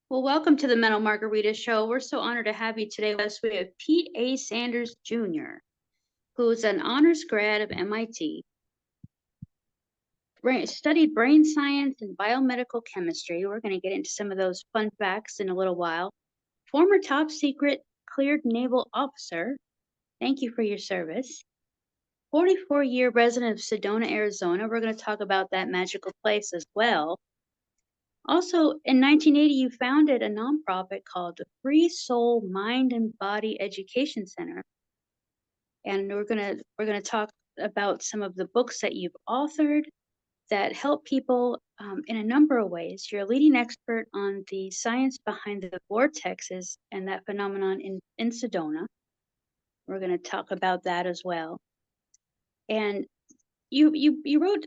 Well, welcome to the Mental Margarita Show. We're so honored to have you today with us. We have Pete A. Sanders Jr., who's an honors grad of MIT, studied brain science and biomedical chemistry. We're going to get into some of those fun facts in a little while. Former top secret cleared naval officer. Thank you for your service. 44-year resident of Sedona, Arizona. We're going to talk about that magical place as well. Also, in 1980, you founded a nonprofit called the Free Soul Mind and Body Education Center, and we're gonna talk about some of the books that you've authored that help people in a number of ways. You're a leading expert on the science behind the vortexes and that phenomenon in Sedona. We're going to talk about that as well. And you wrote.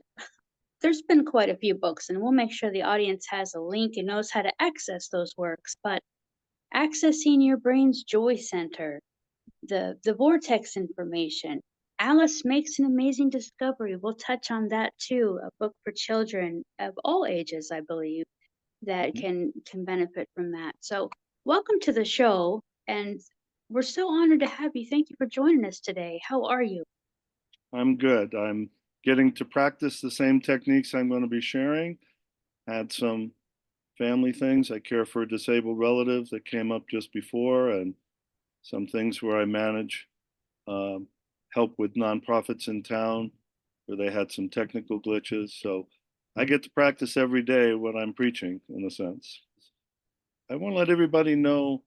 There's been quite a few books, and we'll make sure the audience has a link and knows how to access those works. But accessing your brain's joy center, the vortex information. Alice makes an amazing discovery. We'll touch on that too. A book for children of all ages, I believe, that can benefit from that. So, welcome to the show, and we're so honored to have you. Thank you for joining us today. How are you? I'm good. I'm getting to practice the same techniques I'm going to be sharing. Had some family things. I care for a disabled relative that came up just before, and some things where I manage help with nonprofits in town where they had some technical glitches. So I get to practice every day what I'm preaching, in a sense. I want to let everybody know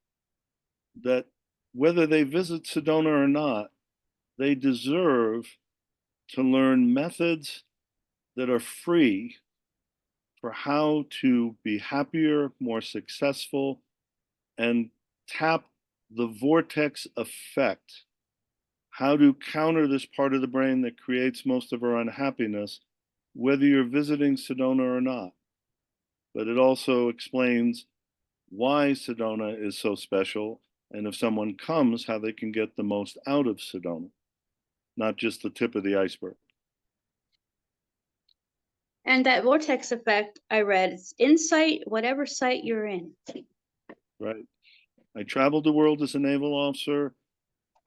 that whether they visit Sedona or not, they deserve to learn methods that are free for how to be happier, more successful, and tap the vortex effect. How to counter this part of the brain that creates most of our unhappiness, whether you're visiting Sedona or not. But it also explains why Sedona is so special, and if someone comes, how they can get the most out of Sedona, not just the tip of the iceberg. And that vortex effect, I read, it's insight, whatever site you're in. Right. I traveled the world as a naval officer.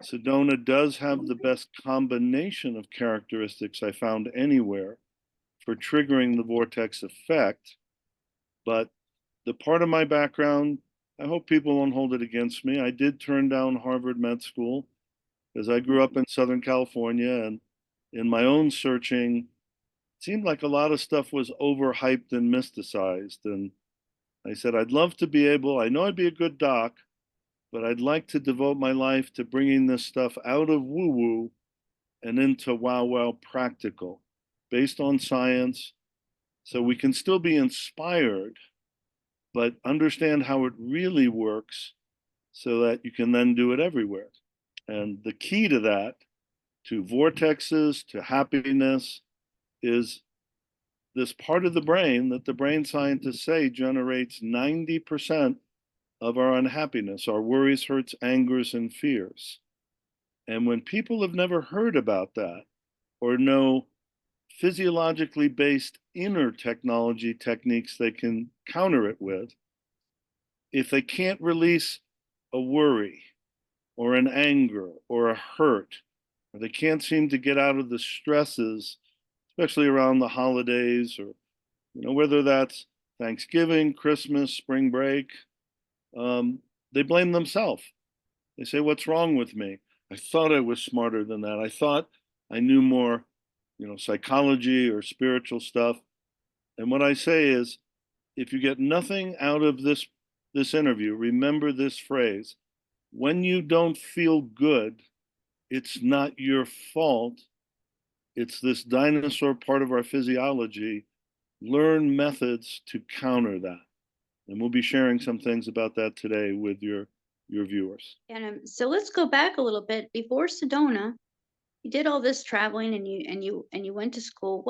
Sedona does have the best combination of characteristics I found anywhere for triggering the vortex effect. But the part of my background, I hope people won't hold it against me. I did turn down Harvard Med School because I grew up in Southern California, and in my own searching, it seemed like a lot of stuff was overhyped and mysticized. And I said, I'd love to be able, I know I'd be a good doc, but I'd like to devote my life to bringing this stuff out of woo-woo and into wow practical, based on science, so we can still be inspired, but understand how it really works so that you can then do it everywhere. And the key to that, to vortexes, to happiness, is this part of the brain that the brain scientists say generates 90% of our unhappiness, our worries, hurts, angers, and fears. And when people have never heard about that or know physiologically based inner technology techniques they can counter it with, if they can't release a worry or an anger or a hurt, or they can't seem to get out of the stresses, especially around the holidays, or whether that's Thanksgiving, Christmas, spring break, they blame themselves. They say, what's wrong with me? I thought I was smarter than that. I thought I knew more, psychology or spiritual stuff. And what I say is, if you get nothing out of this interview, remember this phrase: when you don't feel good, it's not your fault. It's this dinosaur part of our physiology. Learn methods to counter that. And we'll be sharing some things about that today with your viewers. And so let's go back a little bit. Before Sedona, you did all this traveling, and you went to school.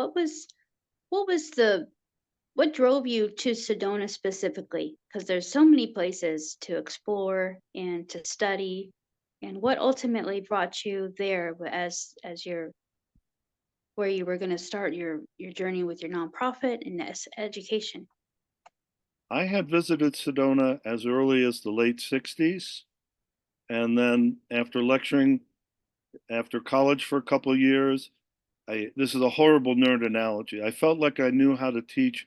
What drove you to Sedona specifically? Because there's so many places to explore and to study, and what ultimately brought you there as where you were going to start your journey with your nonprofit and education? I had visited Sedona as early as the late 60s. And then after lecturing, after college for a couple of years, this is a horrible nerd analogy. I felt like I knew how to teach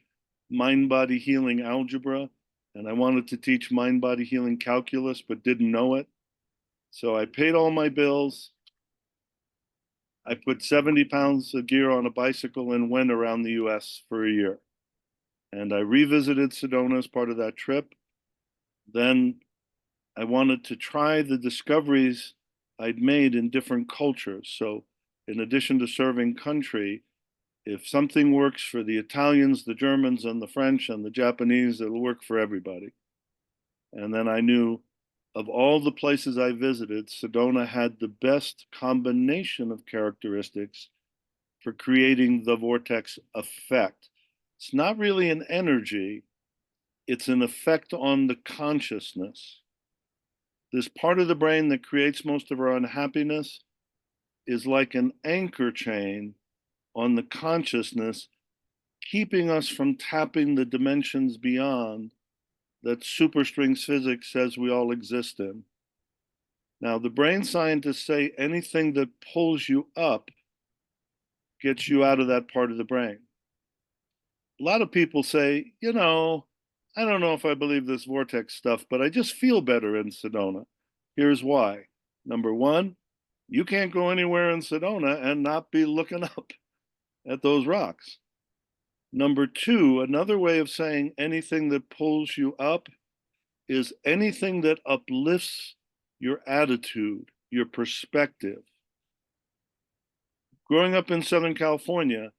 mind-body healing algebra, and I wanted to teach mind-body healing calculus, but didn't know it. So I paid all my bills. I put 70 pounds of gear on a bicycle and went around the US for a year. And I revisited Sedona as part of that trip. Then I wanted to try the discoveries I'd made in different cultures. So, in addition to serving country, if something works for the Italians, the Germans, and the French, and the Japanese, it'll work for everybody. And then I knew of all the places I visited, Sedona had the best combination of characteristics for creating the vortex effect. It's not really an energy, it's an effect on the consciousness. This part of the brain that creates most of our unhappiness is like an anchor chain on the consciousness, keeping us from tapping the dimensions beyond that superstrings physics says we all exist in. Now, the brain scientists say anything that pulls you up gets you out of that part of the brain. A lot of people say, I don't know if I believe this vortex stuff, but I just feel better in Sedona. Here's why. Number one, you can't go anywhere in Sedona and not be looking up at those rocks. Number two, another way of saying anything that pulls you up is anything that uplifts your attitude, your perspective. Growing up in Southern California,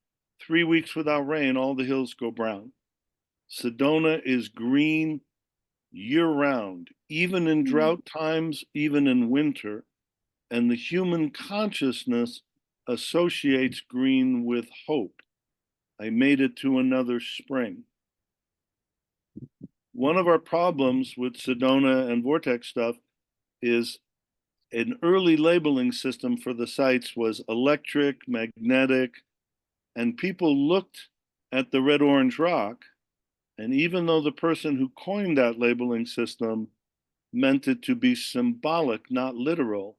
3 weeks without rain, all the hills go brown. Sedona is green year-round, even in drought times, even in winter, and the human consciousness associates green with hope. I made it to another spring. One of our problems with Sedona and vortex stuff is an early labeling system for the sites was electric, magnetic, and people looked at the red-orange rock, and even though the person who coined that labeling system meant it to be symbolic, not literal,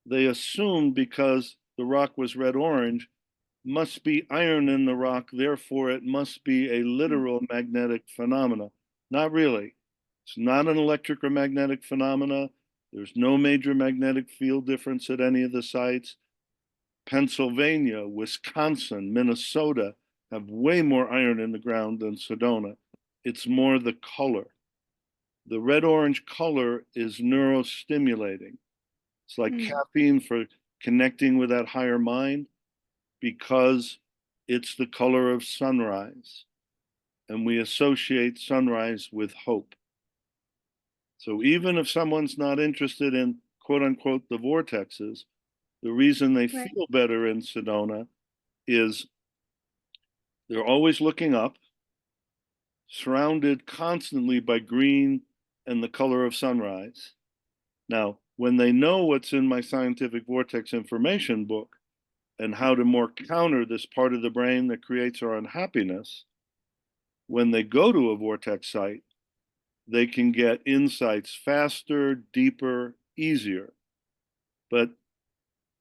they assumed because the rock was red-orange, must be iron in the rock, therefore it must be a literal magnetic phenomena. Not really. It's not an electric or magnetic phenomena. There's no major magnetic field difference at any of the sites. Pennsylvania, Wisconsin, Minnesota have way more iron in the ground than Sedona. It's more the color. The red-orange color is neurostimulating. It's like caffeine for connecting with that higher mind because it's the color of sunrise. And we associate sunrise with hope. So even if someone's not interested in quote unquote the vortexes, the reason they feel better in Sedona is they're always looking up, surrounded constantly by green and the color of sunrise. Now, when they know what's in my scientific vortex information book and how to more counter this part of the brain that creates our unhappiness, when they go to a vortex site, they can get insights faster, deeper, easier. But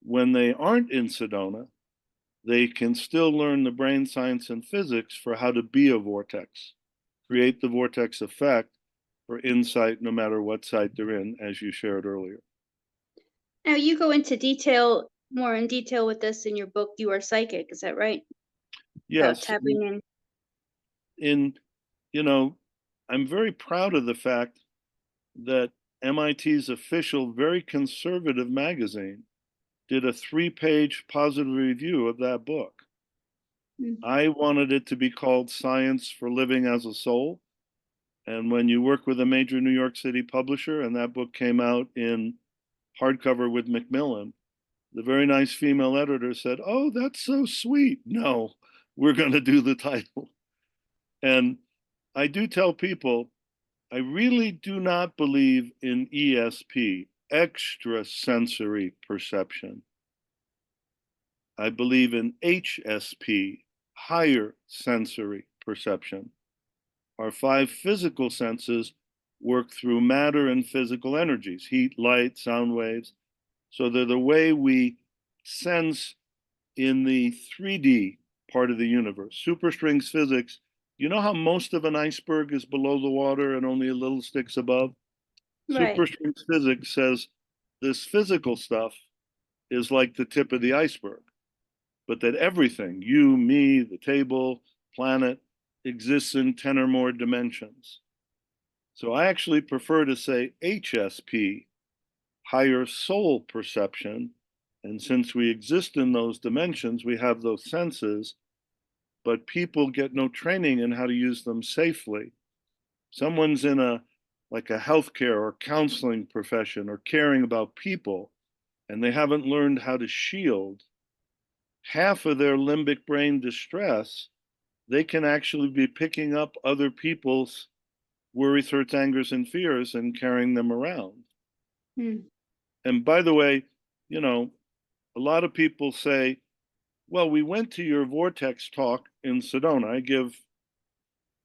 when they aren't in Sedona, they can still learn the brain science and physics for how to be a vortex, create the vortex effect for insight no matter what site they're in, as you shared earlier. Now you go into more in detail with this in your book, You Are Psychic, is that right? About Yes, tapping in. I'm very proud of the fact that MIT's official, very conservative magazine did a 3-page positive review of that book. I wanted it to be called Science for Living as a Soul. And when you work with a major New York City publisher, and that book came out in hardcover with Macmillan, the very nice female editor said, "Oh, that's so sweet. No, we're going to do the title." And I do tell people, I really do not believe in ESP, extrasensory perception. I believe in HSP, higher sensory perception. Our five physical senses work through matter and physical energies, heat, light, sound waves. So they're the way we sense in the 3D part of the universe. Superstrings physics, you know how most of an iceberg is below the water and only a little sticks above? Right. Superstrings physics says this physical stuff is like the tip of the iceberg, but that everything, you, me, the table, planet, exists in 10 or more dimensions. So I actually prefer to say HSP, higher soul perception. And since we exist in those dimensions, we have those senses, but people get no training in how to use them safely. Someone's in a like a healthcare or counseling profession or caring about people, and they haven't learned how to shield half of their limbic brain distress, they can actually be picking up other people's worries, hurts, angers, and fears and carrying them around. Mm. And by the way, you know, a lot of people say, well, we went to your Vortex talk in Sedona. I give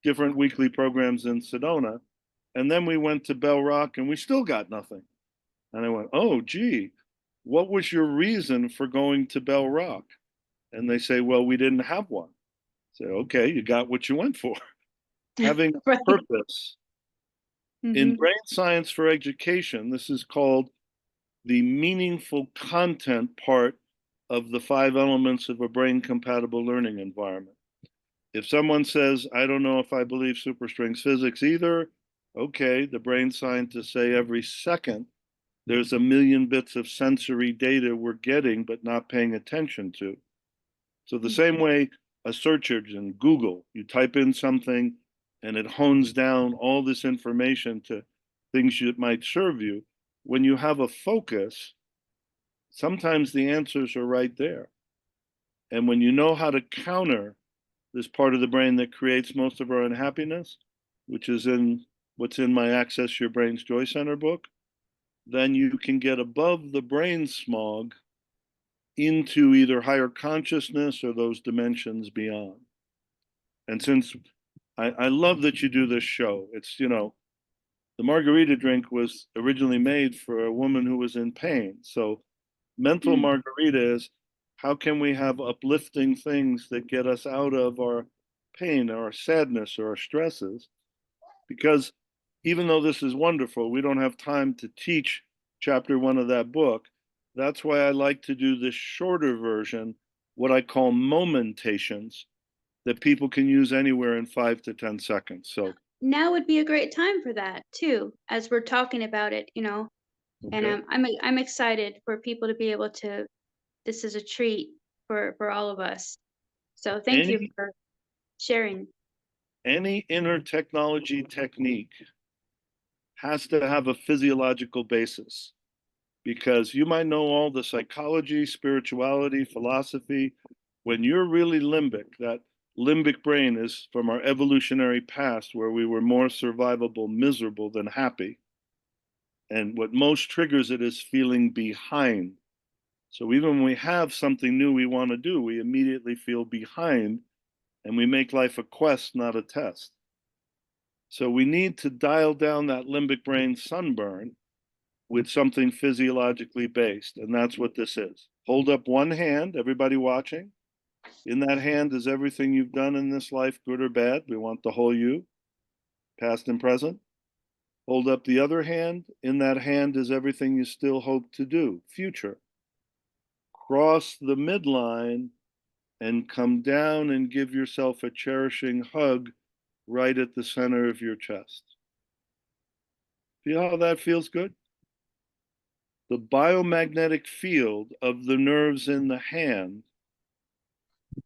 different weekly programs in Sedona. And then we went to Bell Rock and we still got nothing. And I went, oh, gee, what was your reason for going to Bell Rock? And they say, well, we didn't have one. I say, okay, you got what you went for. Having a Right. purpose. In Mm-hmm. brain science for education, this is called the meaningful content part of the five elements of a brain compatible learning environment. If someone says, I don't know if I believe superstrings physics either, okay, the brain scientists say every second there's a million bits of sensory data we're getting but not paying attention to. So the same way a search engine, Google, you type in something and it hones down all this information to things that might serve you. When you have a focus, sometimes the answers are right there. And when you know how to counter this part of the brain that creates most of our unhappiness, which is in what's in my Access Your Brain's Joy Center book, then you can get above the brain smog into either higher consciousness or those dimensions beyond. And since I love that you do this show, it's, you know, the margarita drink was originally made for a woman who was in pain. So mental Mm. margarita is how can we have uplifting things that get us out of our pain or our sadness or our stresses? Because even though this is wonderful, we don't have time to teach chapter one of that book. That's why I like to do this shorter version, what I call momentations, that people can use anywhere in 5 to 10 seconds. So, Now would be a great time for that too, as we're talking about it, and okay. I'm excited for people to be able to. This is a treat for all of us. So thank you Any for sharing. any inner technology technique has to have a physiological basis because you might know all the psychology, spirituality, philosophy. When you're really limbic, that limbic brain is from our evolutionary past where we were more survivable, miserable than happy. And what most triggers it is feeling behind. So even when we have something new we want to do, we immediately feel behind and we make life a quest, not a test. So we need to dial down that limbic brain sunburn with something physiologically based. And that's what this is. Hold up one hand, everybody watching. In that hand is everything you've done in this life, good or bad. We want the whole you, past and present. Hold up the other hand. In that hand is everything you still hope to do, future. Cross the midline and come down and give yourself a cherishing hug right at the center of your chest. Feel how that feels good? The biomagnetic field of the nerves in the hand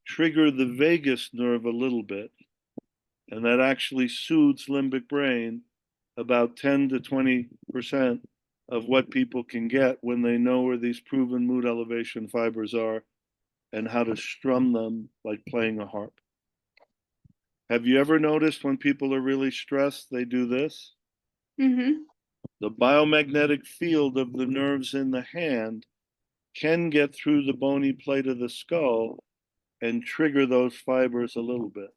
trigger the vagus nerve a little bit, and that actually soothes limbic brain about 10 to 20% of what people can get when they know where these proven mood elevation fibers are and how to strum them like playing a harp. Have you ever noticed when people are really stressed, they do this? Mm-hmm. The biomagnetic field of the nerves in the hand can get through the bony plate of the skull and trigger those fibers a little bit.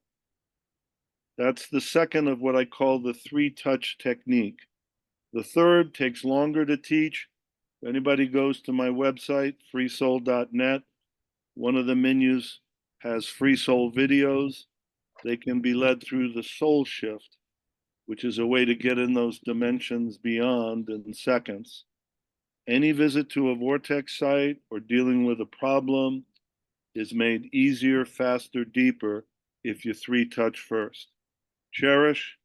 That's the second of what I call the 3-touch technique. The third takes longer to teach. If anybody goes to my website, freesoul.net, one of the menus has free soul videos. They can be led through the soul shift, which is a way to get in those dimensions beyond in seconds. Any visit to a Vortex site or dealing with a problem is made easier, faster, deeper if you 3-touch first. Cherish,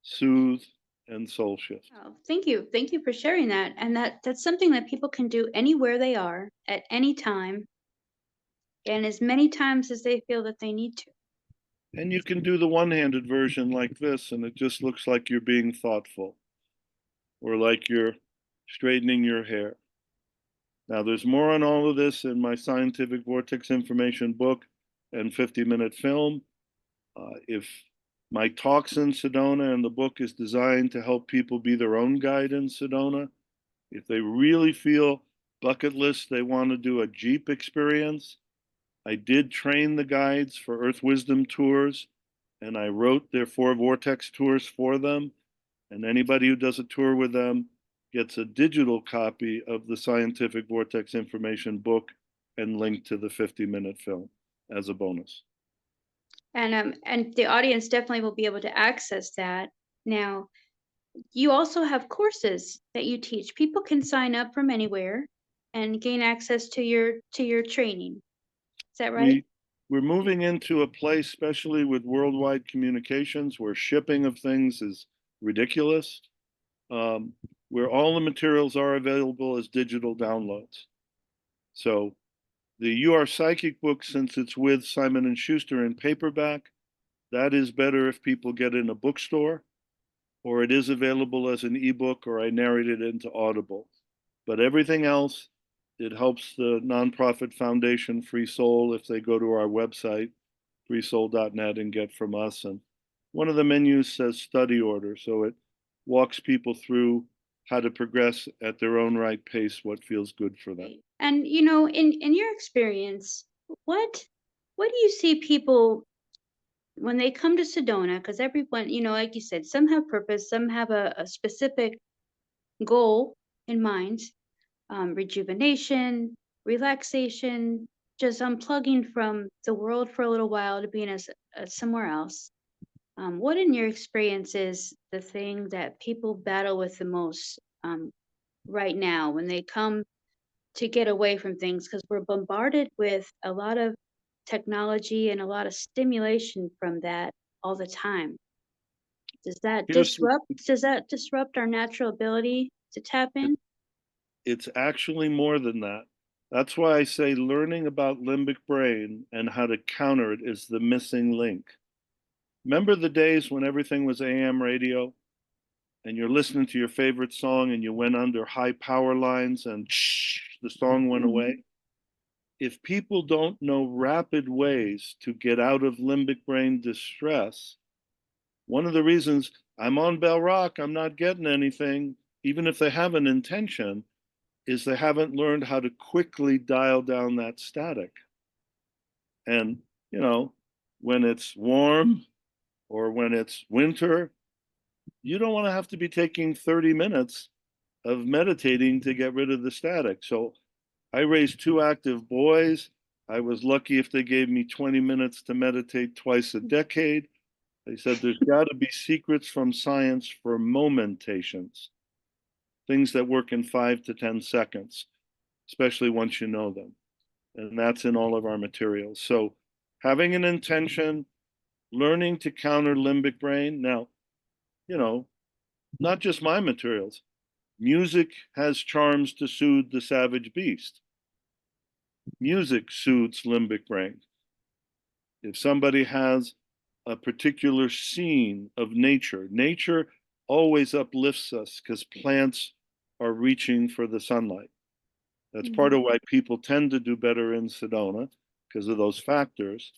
soothe, and soul shift. Oh, thank you. Thank you for sharing that. And that's something that people can do anywhere they are at any time and as many times as they feel that they need to. And you can do the one-handed version like this, and it just looks like you're being thoughtful or like you're straightening your hair. Now, there's more on all of this in my Scientific Vortex Information book and 50-minute film. If my talks in Sedona and the book is designed to help people be their own guide in Sedona, if they really feel bucket list, they want to do a Jeep experience, I did train the guides for Earth Wisdom tours, and I wrote their 4 Vortex tours for them. And anybody who does a tour with them gets a digital copy of the Scientific Vortex Information book and link to the 50-minute film as a bonus. And the audience definitely will be able to access that. Now, you also have courses that you teach. People can sign up from anywhere and gain access to your training. Is that right? We're moving into a place, especially with worldwide communications, where shipping of things is ridiculous, where all the materials are available as digital downloads. So the You Are Psychic book, since it's with Simon & Schuster in paperback, that is better if people get in a bookstore, or it is available as an ebook, or I narrate it into Audible. But everything else, it helps the nonprofit foundation Free Soul if they go to our website, freesoul.net, and get from us. And one of the menus says study order, so it walks people through how to progress at their own right pace, what feels good for them. And in your experience, what do you see people when they come to Sedona? Because everyone, like you said, some have purpose, some have a specific goal in mind, rejuvenation, relaxation, just unplugging from the world for a little while to being somewhere else. What, in your experience, is the thing that people battle with the most right now when they come to get away from things? Because we're bombarded with a lot of technology and a lot of stimulation from that all the time. Does that Here's disrupt our natural ability to tap in? It's actually more than that. That's why I say learning about limbic brain and how to counter it is the missing link. Remember the days when everything was AM radio and you're listening to your favorite song and you went under high power lines and the song went away? If people don't know rapid ways to get out of limbic brain distress, one of the reasons I'm on Bell Rock, I'm not getting anything, even if they have an intention, is they haven't learned how to quickly dial down that static. And, when it's warm or when it's winter, you don't want to have to be taking 30 minutes of meditating to get rid of the static. So I raised 2 active boys. I was lucky if they gave me 20 minutes to meditate twice a decade. They said there's got to be secrets from science for momentations, things that work in 5 to 10 seconds, especially once you know them. And that's in all of our materials. So having an intention, learning to counter limbic brain. Now, not just my materials. Music has charms to soothe the savage beast. Music soothes limbic brain. If somebody has a particular scene of nature, nature always uplifts us because plants are reaching for the sunlight. That's part of why people tend to do better in Sedona, because of those factors.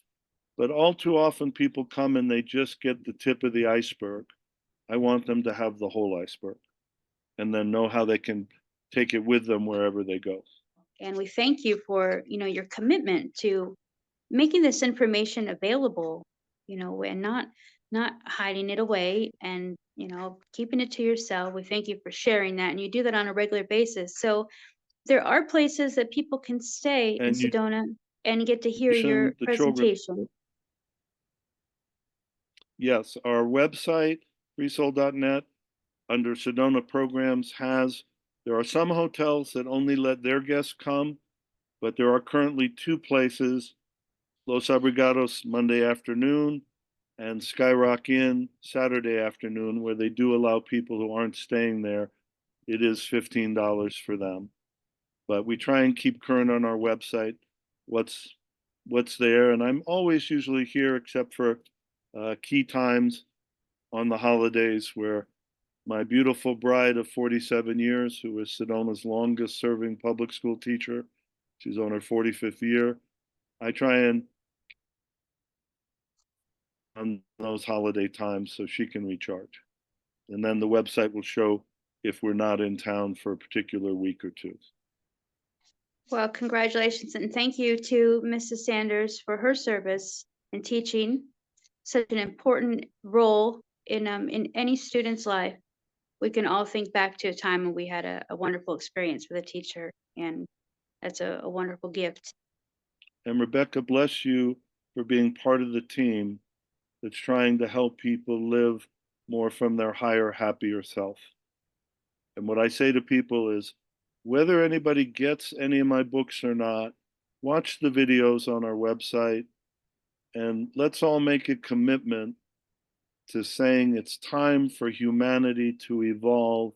But all too often people come and they just get the tip of the iceberg. I want them to have the whole iceberg and then know how they can take it with them wherever they go. And we thank you for, your commitment to making this information available, and not hiding it away and, keeping it to yourself. We thank you for sharing that. And you do that on a regular basis. So there are places that people can stay in And you Sedona and get to hear your mentioned the children. presentation. Yes, our website, freesoul.net, under Sedona programs there are some hotels that only let their guests come, but there are currently two places, Los Abrigados Monday afternoon and Skyrock Inn Saturday afternoon, where they do allow people who aren't staying there. It is $15 for them. But we try and keep current on our website what's there. And I'm always usually here except for key times on the holidays where my beautiful bride of 47 years, who is Sedona's longest serving public school teacher, she's on her 45th year. I try and on those holiday times so she can recharge. And then the website will show if we're not in town for a particular week or two. Well, congratulations and thank you to Mrs. Sanders for her service in teaching such an important role in any student's life. We can all think back to a time when we had a wonderful experience with a teacher, and that's a wonderful gift. And Rebecca, bless you for being part of the team that's trying to help people live more from their higher, happier self. And what I say to people is, whether anybody gets any of my books or not, watch the videos on our website, and let's all make a commitment to saying it's time for humanity to evolve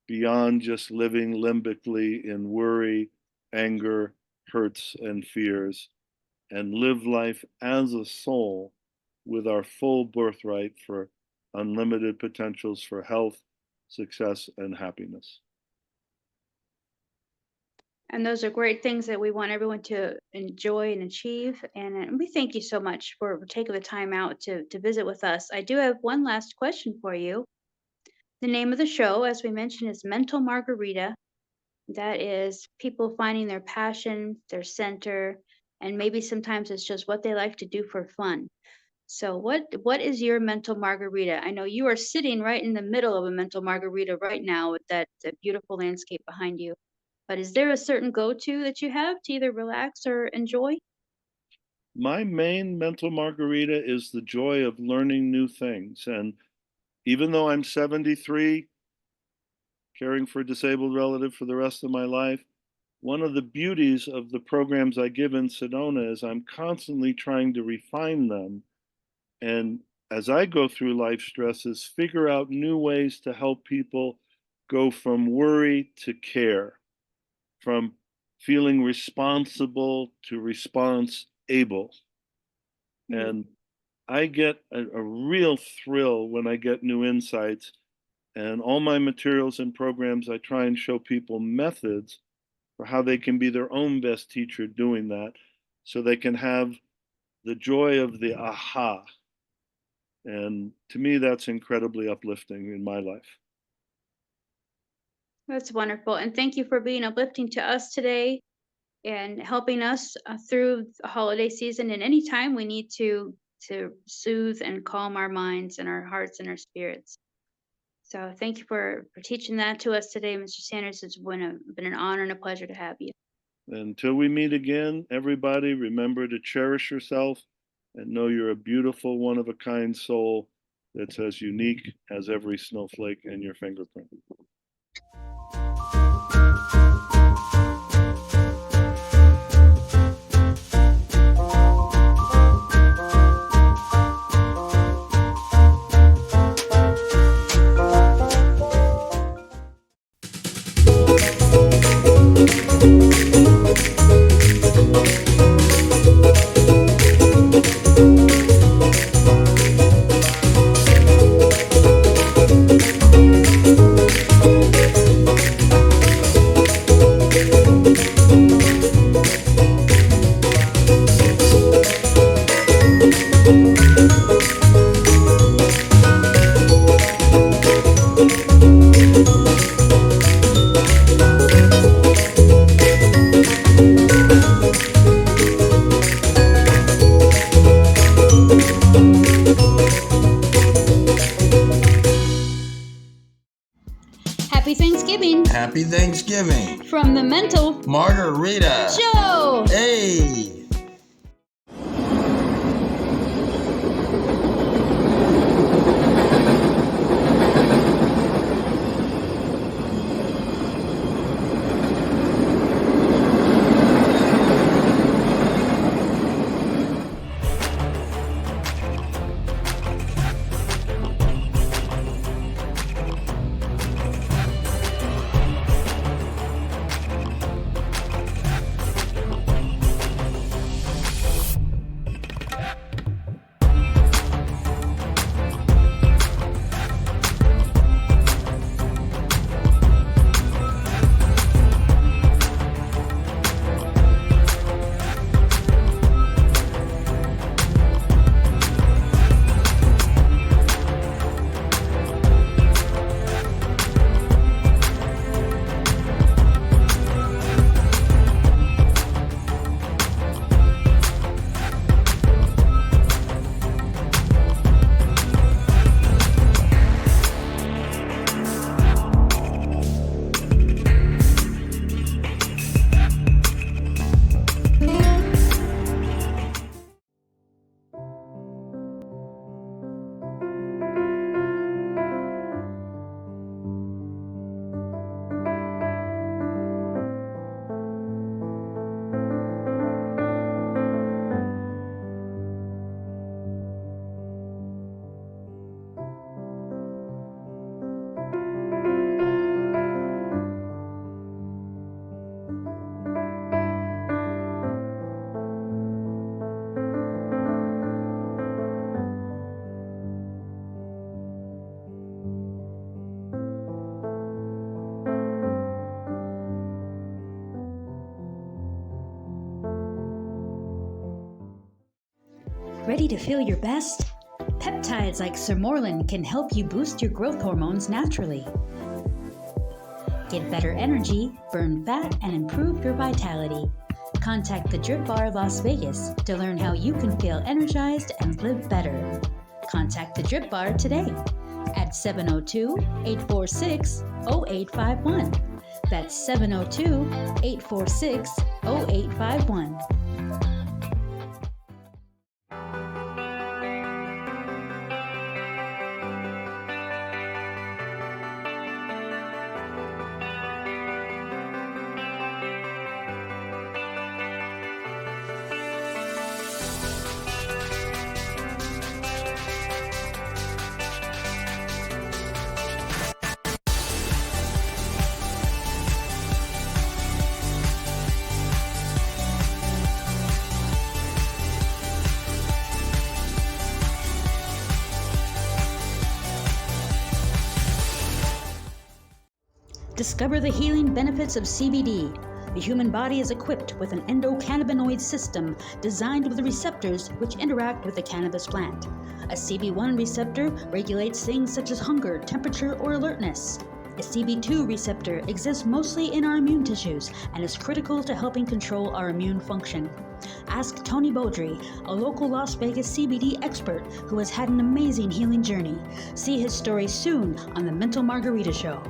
beyond just living limbically in worry, anger, hurts, and fears, and live life as a soul with our full birthright for unlimited potentials for health, success, and happiness. And those are great things that we want everyone to enjoy and achieve. And we thank you so much for taking the time out to visit with us. I do have one last question for you. The name of the show, as we mentioned, is Mental Margarita. That is people finding their passion, their center, and maybe sometimes it's just what they like to do for fun. So what is your mental margarita? I know you are sitting right in the middle of a mental margarita right now with that beautiful landscape behind you. But is there a certain go-to that you have to either relax or enjoy? My main mental margarita is the joy of learning new things. And even though I'm 73, caring for a disabled relative for the rest of my life, one of the beauties of the programs I give in Sedona is I'm constantly trying to refine them. And as I go through life stresses, figure out new ways to help people go from worry to care, from feeling responsible to response able. Mm. And I get a real thrill when I get new insights. And all my materials and programs, I try and show people methods for how they can be their own best teacher doing that, so they can have the joy of the aha. And to me, that's incredibly uplifting in my life. That's wonderful. And thank you for being uplifting to us today and helping us through the holiday season and any time we need to soothe and calm our minds and our hearts and our spirits. So thank you for teaching that to us today, Mr. Sanders. It's been an honor and a pleasure to have you. Until we meet again, everybody, remember to cherish yourself and know you're a beautiful, one of a kind soul that's as unique as every snowflake in your fingerprint. Happy Thanksgiving Happy Thanksgiving from the Mental Margarita Show. Hey. Ready to feel your best? Peptides like Sermorelin can help you boost your growth hormones naturally. Get better energy, burn fat, and improve your vitality. Contact the Drip Bar Las Vegas to learn how you can feel energized and live better. Contact the Drip Bar today at 702-846-0851. That's 702-846-0851. Discover the healing benefits of CBD. The human body is equipped with an endocannabinoid system designed with receptors which interact with the cannabis plant. A CB1 receptor regulates things such as hunger, temperature, or alertness. A CB2 receptor exists mostly in our immune tissues and is critical to helping control our immune function. Ask Tony Beaudry, a local Las Vegas CBD expert who has had an amazing healing journey. See his story soon on the Mental Margarita Show.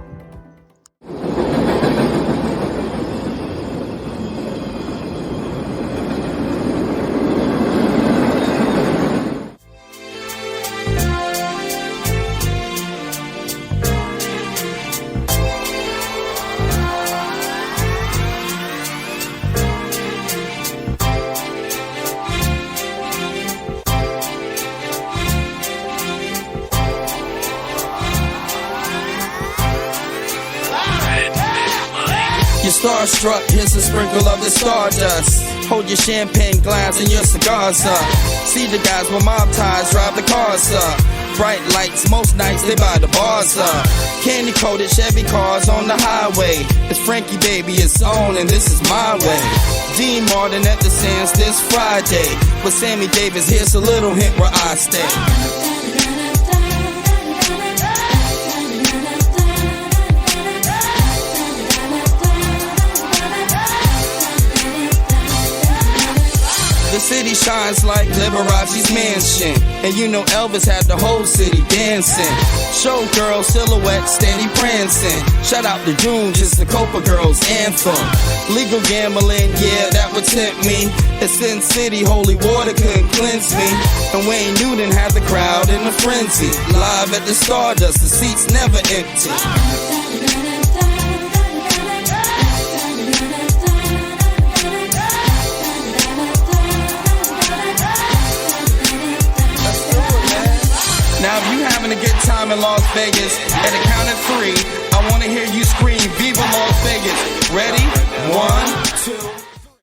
You're starstruck, here's a sprinkle of the stardust. Hold your champagne glass and your cigars up. See the guys with mob ties drive the cars up. Bright lights, most nights they buy the bars up. Candy coated Chevy cars on the highway. It's Frankie baby, it's on and this is my way. Dean Martin at the Sands this Friday. With Sammy Davis, here's a little hint where I stay. The city shines like Liberace's mansion. And you know Elvis had the whole city dancing. Showgirl silhouette steady prancing. Shout out to June, just the Copa Girls anthem. Legal gambling, yeah, that would tempt me. It's Sin City, holy water couldn't cleanse me. And Wayne Newton had the crowd in a frenzy. Live at the Stardust, the seats never empty. Now if you having a good time in Las Vegas, at the count of 3, I wanna hear you scream, Viva Las Vegas. Ready? 1,